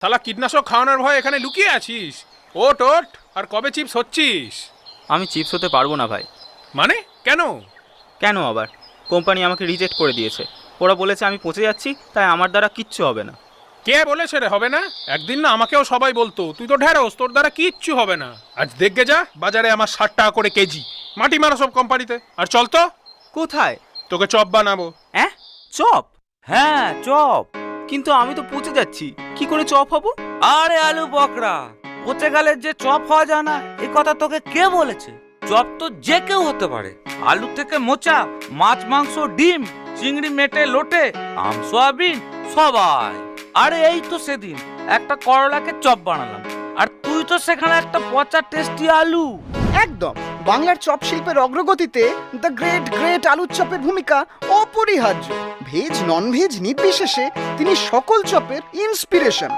শালা কীটনাশক খাওয়ানোর ভয় এখানে লুকিয়ে আছিস? ওট ওট, আর কবে চিপস হচ্ছিস? আমি চিপস হতে পারবো না ভাই। মানে কেন? কেন আবার? কোম্পানি আমাকে রিজেক্ট করে দিয়েছে। ওরা বলেছে আমি পচে যাচ্ছি, তাই আমার দ্বারা কিচ্ছু হবে না। কে বলেছে রে হবে না? একদিন না আমাকেও সবাই বলতো তুই তো ঢেঁড়স, তোর দ্বারা কিচ্ছু হবে না। আজ দেখবে যা, বাজারে আমার 60 টাকা করে কেজি। মাটি মারো সব কোম্পানিতে। আর চল তো, কোথায়? তোকে চপ বানাবো। হ্যাঁ, চপ? হ্যাঁ চপ। কিন্তু আমি তো পচে যাচ্ছি, কি করে চপ হব? আরে আলু বকরা, পচে গেলে যে চপ হওয়া যায় না এই কথা তোকে কে বলেছে? চপ তো যে কেউ হতে পারে। আলু থেকে মোচা, মাছ মাংস ডিম, চিংড়ি মেটে লোটে, আম সোয়াবিন সবাই। আরে এই তো সেদিন একটা করলাকে চপ বানালাম, আর তুই তো সেখানে একটা পচা টেস্টি আলু। একদম, বাংলার চপ শিল্পের অগ্রগতিতে দ্য গ্রেট গ্রেট আলুর চপের ভূমিকা অপরিহার্য। ভেজ নন ভেজ নির্বিশেষে তিনি সকল চপের ইন্সপিরেশন।